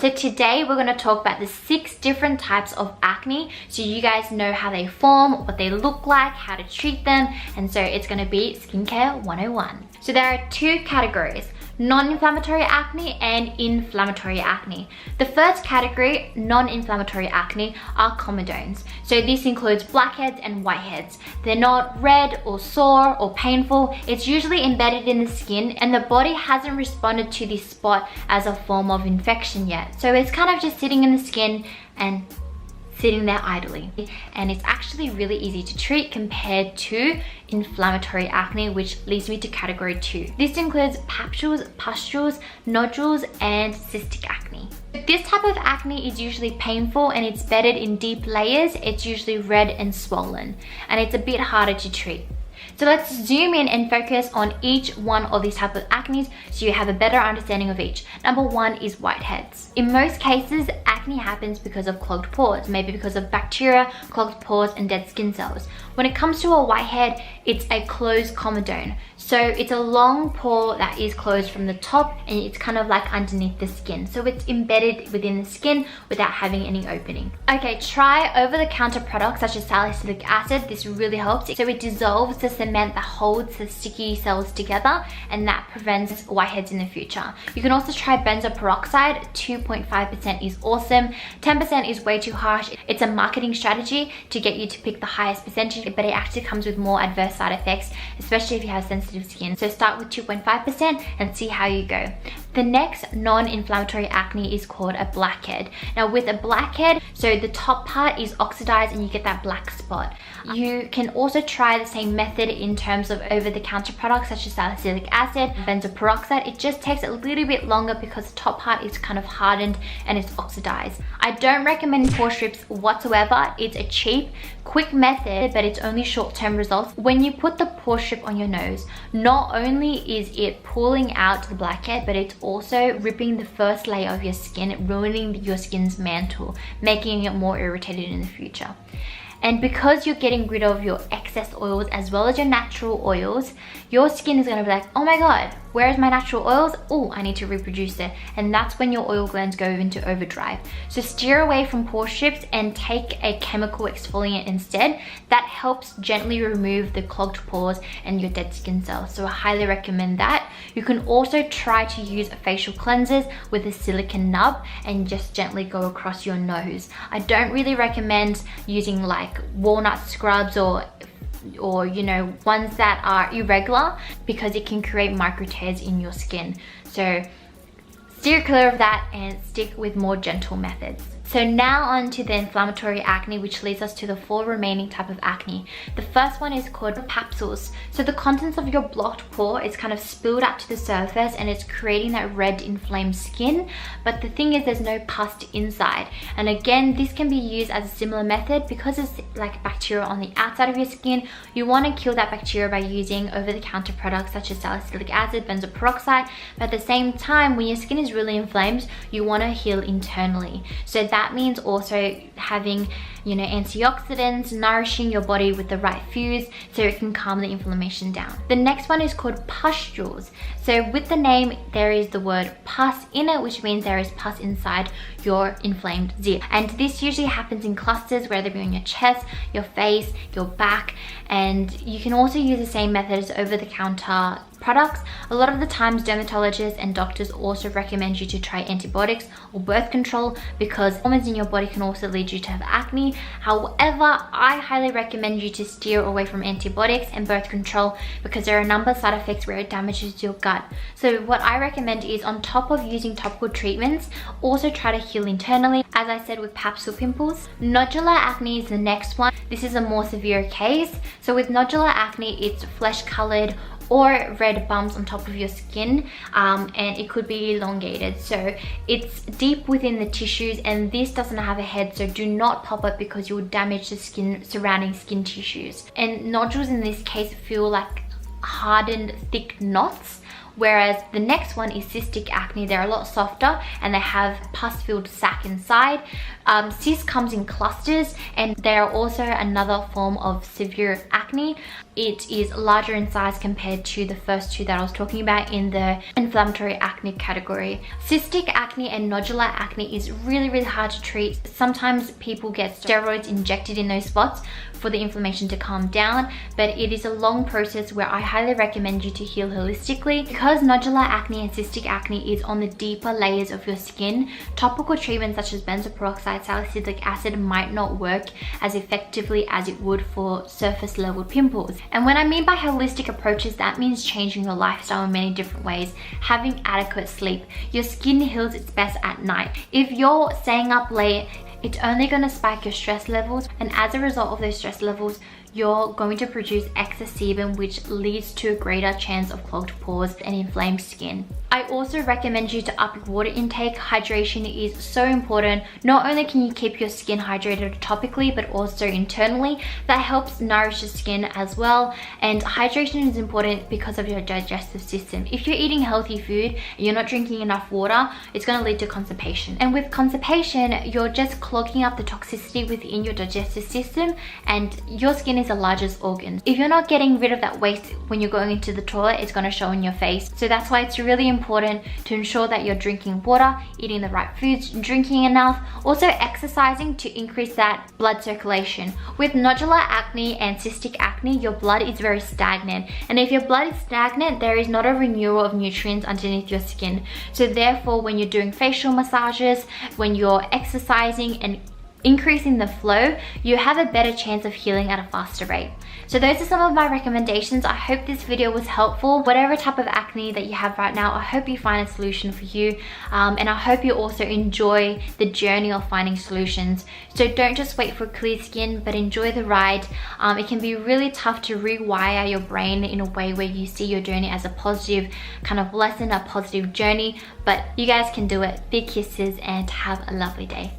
So today we're going to talk about the 6 different types of acne, so you guys know how they form, what they look like, how to treat them, and so it's going to be skincare 101. So there are 2 categories: non-inflammatory acne and inflammatory acne. The first category, non-inflammatory acne, are comedones. So this includes blackheads and whiteheads. They're not red or sore or painful. It's usually embedded in the skin and the body hasn't responded to this spot as a form of infection yet. So it's kind of just sitting in the skin and sitting there idly, and it's actually really easy to treat compared to inflammatory acne, which leads me to category 2. This includes papules, pustules, nodules, and cystic acne. This type of acne is usually painful and it's bedded in deep layers. It's usually red and swollen, and it's a bit harder to treat. So let's zoom in and focus on each one of these types of acne so you have a better understanding of each. Number 1 is whiteheads. In most cases, acne happens because of clogged pores, maybe because of bacteria, clogged pores, and dead skin cells. When it comes to a whitehead, it's a closed comedone. So it's a long pore that is closed from the top and it's kind of like underneath the skin. So it's embedded within the skin without having any opening. Okay, try over-the-counter products such as salicylic acid. This really helps. So it dissolves the cement that holds the sticky cells together, and that prevents whiteheads in the future. You can also try benzoyl peroxide. 2.5% is awesome. 10% is way too harsh. It's a marketing strategy to get you to pick the highest percentage, but it actually comes with more adverse side effects, especially if you have sensitive skin. So start with 2.5% and see how you go. The next non-inflammatory acne is called a blackhead. Now with a blackhead, so the top part is oxidized and you get that black spot. You can also try the same method in terms of over-the-counter products such as salicylic acid, benzoyl peroxide. It just takes a little bit longer because the top part is kind of hardened and it's oxidized. I don't recommend pore strips whatsoever. It's a cheap, quick method, but it's only short-term results. When you put the pore strip on your nose, not only is it pulling out the blackhead, but it's also ripping the first layer of your skin, ruining your skin's mantle, making it more irritated in the future. And because you're getting rid of your excess oils as well as your natural oils, your skin is gonna be like, oh my God, where's my natural oils? Oh, I need to reproduce it. And that's when your oil glands go into overdrive. So steer away from pore strips and take a chemical exfoliant instead. That helps gently remove the clogged pores and your dead skin cells. So I highly recommend that. You can also try to use facial cleansers with a silicone nub and just gently go across your nose. I don't really recommend using like walnut scrubs or you know, ones that are irregular, because it can create micro tears in your skin. So steer clear of that and stick with more gentle methods. So now on to the inflammatory acne, which leads us to the 4 remaining type of acne. The first one is called papules. So the contents of your blocked pore is kind of spilled up to the surface and it's creating that red inflamed skin. But the thing is, there's no pus inside. And again, this can be used as a similar method because it's like bacteria on the outside of your skin. You want to kill that bacteria by using over-the-counter products such as salicylic acid, benzoyl peroxide. But at the same time, when your skin is really inflamed, you want to heal internally. So that means also having, you know, antioxidants, nourishing your body with the right foods so it can calm the inflammation down. The next one is called pustules. So with the name, there is the word pus in it, which means there is pus inside your inflamed zit. And this usually happens in clusters, whether it be on your chest, your face, your back. And you can also use the same method as over-the-counter products. A lot of the times dermatologists and doctors also recommend you to try antibiotics or birth control because hormones in your body can also lead you to have acne. However, I highly recommend you to steer away from antibiotics and birth control because there are a number of side effects where it damages your gut. So what I recommend is, on top of using topical treatments, also try to heal internally, as I said with papule pimples. Nodular acne is the next one. This is a more severe case. So with nodular acne, it's flesh colored or red bumps on top of your skin, and it could be elongated. So it's deep within the tissues, and this doesn't have a head, so do not pop it because you will damage the skin, surrounding skin tissues. And nodules in this case feel like hardened thick knots Whereas the next one is cystic acne. They're a lot softer and they have pus-filled sac inside. Cyst comes in clusters, and they are also another form of severe acne. It is larger in size compared to the first two that I was talking about in the inflammatory acne category. Cystic acne and nodular acne is really hard to treat. Sometimes people get steroids injected in those spots for the inflammation to calm down, but it is a long process where I highly recommend you to heal holistically. Because nodular acne and cystic acne is on the deeper layers of your skin, topical treatments such as benzoyl peroxide, salicylic acid might not work as effectively as it would for surface level pimples. And when I mean by holistic approaches, that means changing your lifestyle in many different ways. Having adequate sleep. Your skin heals its best at night. If you're staying up late, it's only going to spike your stress levels, and as a result of those stress levels, you're going to produce excess sebum, which leads to a greater chance of clogged pores and inflamed skin. I also recommend you to up your water intake. Hydration is so important. Not only can you keep your skin hydrated topically, but also internally. That helps nourish the skin as well. And hydration is important because of your digestive system. If you're eating healthy food and you're not drinking enough water, it's going to lead to constipation. And with constipation, you're just clogging up the toxicity within your digestive system, and your skin is the largest organ. If you're not getting rid of that waste when you're going into the toilet, it's going to show in your face. So that's why it's really important to ensure that you're drinking water, eating the right foods, drinking enough, also exercising to increase that blood circulation. With nodular acne and cystic acne, your blood is very stagnant, and if your blood is stagnant, there is not a renewal of nutrients underneath your skin. So therefore, when you're doing facial massages, when you're exercising and increasing the flow, you have a better chance of healing at a faster rate. So those are some of my recommendations. I hope this video was helpful. Whatever type of acne that you have right now, I hope you find a solution for you, and I hope you also enjoy the journey of finding solutions. So don't just wait for clear skin, but enjoy the ride. It can be really tough to rewire your brain in a way where you see your journey as a positive kind of lesson, a positive journey, but you guys can do it. Big kisses and have a lovely day.